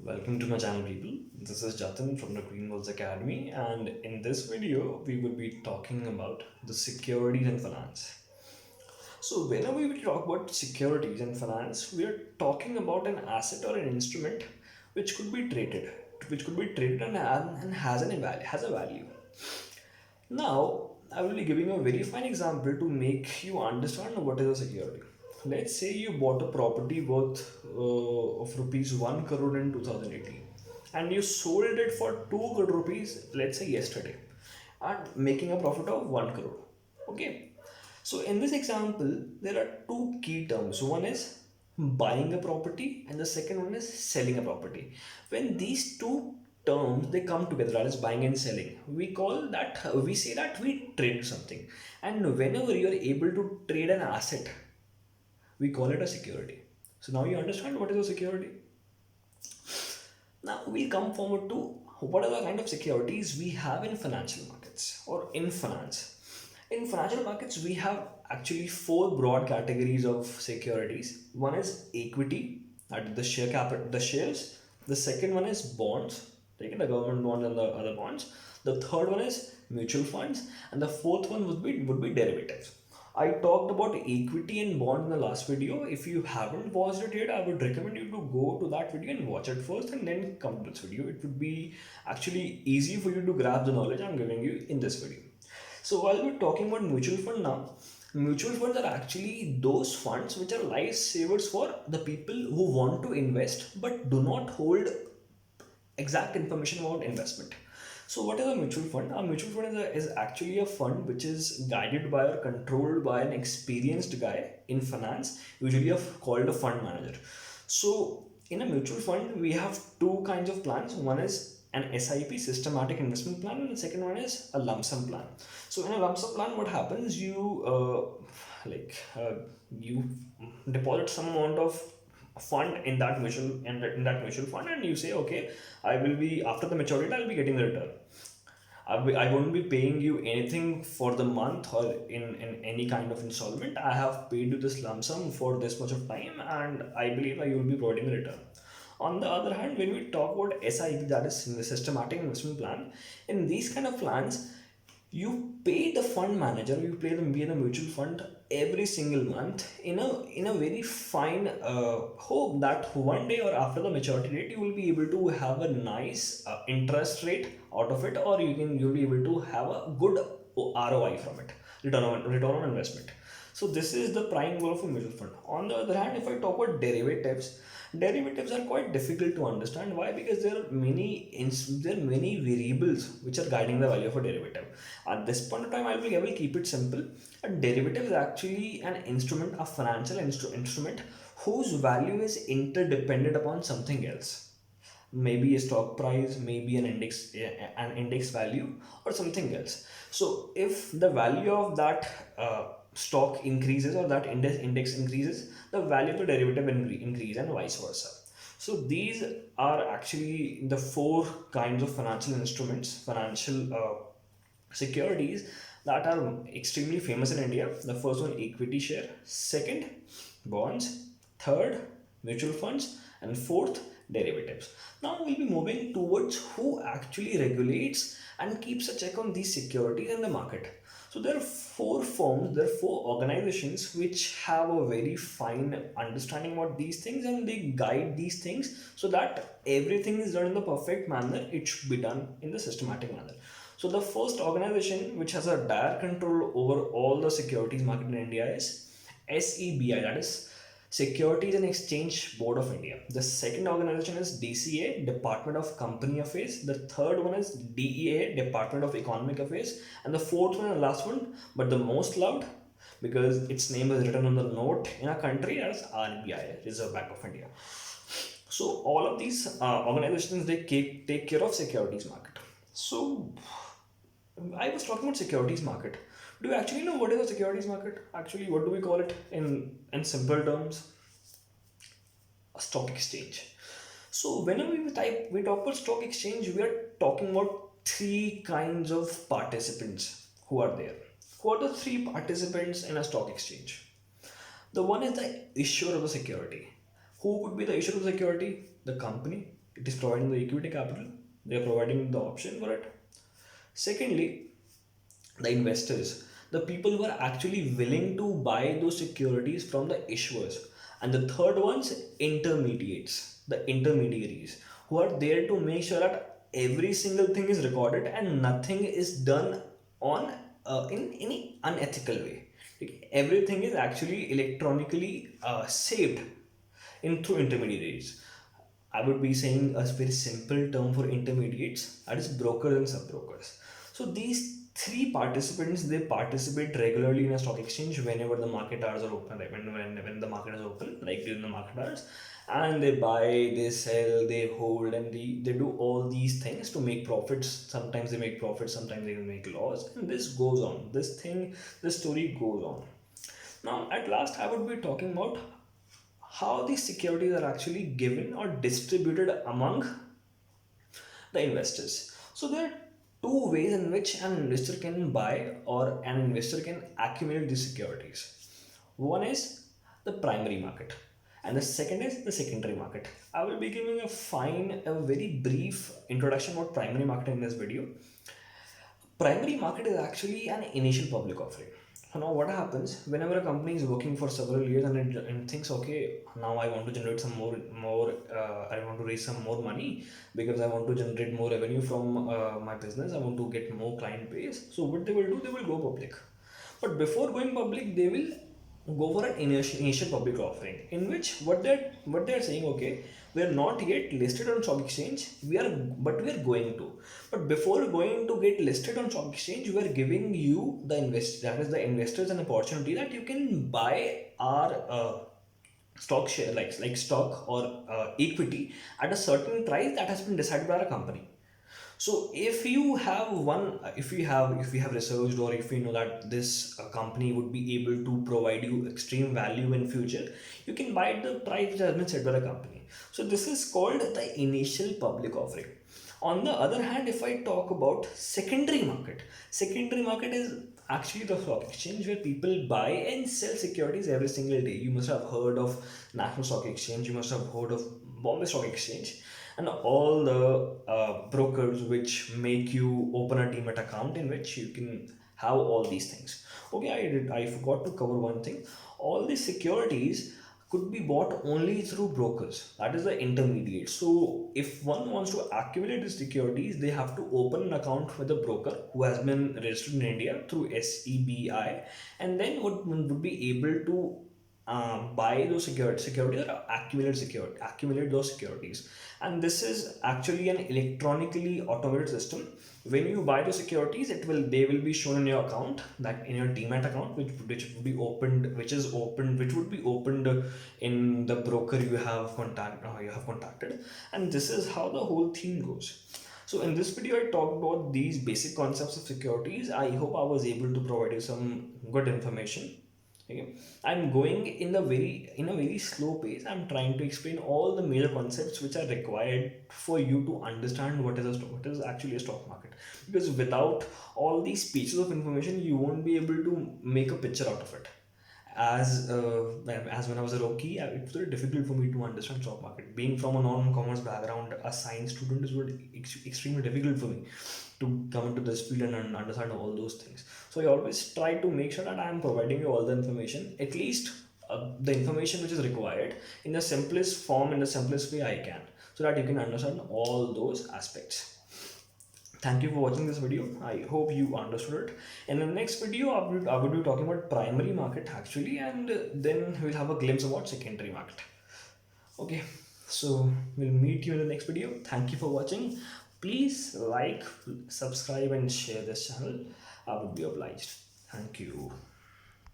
Welcome to my channel, people. This is Jatin from the Green Walls Academy, and in this video, we will be talking about the securities and finance. So, whenever we talk about securities and finance, we are talking about an asset or an instrument which could be traded, and has a value. Now, I will be giving a very fine example to make you understand what is a security. Let's say you bought a property worth of rupees 1 crore in 2018 and you sold it for 2 crore rupees, let's say yesterday, and making a profit of 1 crore. Okay. So, in this example, there are two key terms. One is buying a property and the second one is selling a property. When these two terms they come together, that is buying and selling, we say that we trade something. And whenever you are able to trade an asset, we call it a security. So now you understand what is a security. Now we come forward to what are the kind of securities we have in financial markets or in finance. In financial markets, we have actually four broad categories of securities. One is equity, that is the share capital, the shares. The second one is bonds, taking the government bonds and the other bonds. The third one is mutual funds, and the fourth one would be derivatives. I talked about equity and bond in the last video. If you haven't watched it yet, I would recommend you to go to that video and watch it first and then come to this video. It would be actually easy for you to grab the knowledge I'm giving you in this video. So while we're talking about mutual fund now, mutual funds are actually those funds which are lifesavers for the people who want to invest but do not hold exact information about investment. So, what is a mutual fund? A mutual fund is actually a fund which is guided by or controlled by an experienced guy in finance, usually called a fund manager. So, in a mutual fund, we have two kinds of plans. One is an SIP, systematic investment plan, and the second one is a lump sum plan. So, in a lump sum plan, what happens? You deposit some amount of fund in that mutual fund, and you say, okay, I will be after the maturity I'll be getting the return. I won't be paying you anything for the month or in any kind of installment. I have paid you this lump sum for this much of time, and I believe you will be providing a return. On the other hand, when we talk about SIP, that is systematic investment plan, in these kind of plans, you pay the fund manager, you pay the mutual fund every single month in a very fine hope that one day or after the maturity date you will be able to have a nice interest rate out of it, or you'll be able to have a good ROI from it, return on investment. So this is the prime goal of a mutual fund. On the other hand, if I talk about derivatives, derivatives are quite difficult to understand. Why? Because there are many variables which are guiding the value of a derivative. At this point of time, I will keep it simple. A derivative is actually an instrument, a financial instrument whose value is interdependent upon something else. Maybe a stock price, maybe an index value, or something else. So if the value of that stock increases or that index increases, the value of the derivative increase, and vice versa. So these are actually the four kinds of financial instruments, financial securities that are extremely famous in India. The first one, equity share. Second, bonds. Third, mutual funds. And fourth, derivatives. Now we'll be moving towards who actually regulates and keeps a check on these securities in the market. So there are four firms, there are four organizations which have a very fine understanding about these things, and they guide these things so that everything is done in the perfect manner. It should be done in the systematic manner. So the first organization which has a direct control over all the securities market in India is SEBI, that is Securities and Exchange Board of India. The second organization is DCA, Department of Company Affairs. The third one is DEA, Department of Economic Affairs. And the fourth one and last one, but the most loved because its name is written on the note in our country, as RBI, Reserve Bank of India. So all of these organizations, they take care of securities market. So I was talking about securities market. Do you actually know what is a securities market? Actually, what do we call it in simple terms? A stock exchange. So whenever we talk about stock exchange, we are talking about three kinds of participants who are there. Who are the three participants in a stock exchange? The one is the issuer of the security. Who could be the issuer of the security? The company. It is providing the equity capital. They are providing the option for it. Secondly, the investors, the people who are actually willing to buy those securities from the issuers. And the third one's intermediates, the intermediaries, who are there to make sure that every single thing is recorded and nothing is done on in any unethical way. Like, everything is actually electronically saved in through intermediaries. I would be saying a very simple term for intermediates, that is brokers and sub-brokers. So these three participants, they participate regularly in a stock exchange whenever the market hours are open, like when the market is open, like during the market hours, and they buy, they sell, they hold, and they do all these things to make profits. Sometimes they make profits, sometimes they make loss, and this goes on. This story goes on. Now, at last, I would be talking about how these securities are actually given or distributed among the investors. So there are two ways in which an investor can buy or an investor can accumulate these securities. One is the primary market, and the second is the secondary market. I will be giving a very brief introduction about primary market in this video. Primary market is actually an initial public offering. So now what happens whenever a company is working for several years and thinks, okay, now I want to generate some I want to raise some more money because I want to generate more revenue from my business. I want to get more client base. So what they will do, they will go public. But before going public, they will go for an initial public offering, in which what they're saying, okay, we are not yet listed on stock exchange, we are going to. But before going to get listed on stock exchange, we are giving you that is the investors an opportunity that you can buy our stock share, like stock or equity at a certain price that has been decided by a company. So if you have if we have researched, or if we know that this company would be able to provide you extreme value in future, you can buy at the price which has been set by the company. So this is called the initial public offering. On the other hand, if I talk about secondary market is actually the stock exchange where people buy and sell securities every single day. You must have heard of National Stock Exchange, you must have heard of Bombay Stock Exchange, and all the brokers which make you open a Demat account in which you can have all these things. Okay, I forgot to cover one thing. All these securities could be bought only through brokers. That is the intermediate. So if one wants to accumulate the securities, they have to open an account with a broker who has been registered in India through SEBI, and then would be able to buy those securities or accumulate those securities. And this is actually an electronically automated system. When you buy the securities, they will be shown in your account, that in your Demat account, which would be opened which would be opened in the broker you have contacted. And this is how the whole thing goes. So in this video, I talked about these basic concepts of securities. I hope I was able to provide you some good information. Okay. I'm going in a very slow pace. I'm trying to explain all the major concepts which are required for you to understand what is actually a stock market. Because without all these pieces of information, you won't be able to make a picture out of it. As when I was a rookie, it was very difficult for me to understand stock market. Being from a non-commerce background, a science student, is extremely difficult for me to come into this field and understand all those things. So I always try to make sure that I am providing you all the information, at least the information which is required, in the simplest form, in the simplest way I can, so that you can understand all those aspects. Thank you for watching this video. I hope you understood it. In the next video, I would be talking about primary market actually, and then we'll have a glimpse about secondary market. Okay, so we'll meet you in the next video. Thank you for watching. Please like, subscribe, and share this channel. I would be obliged. Thank you.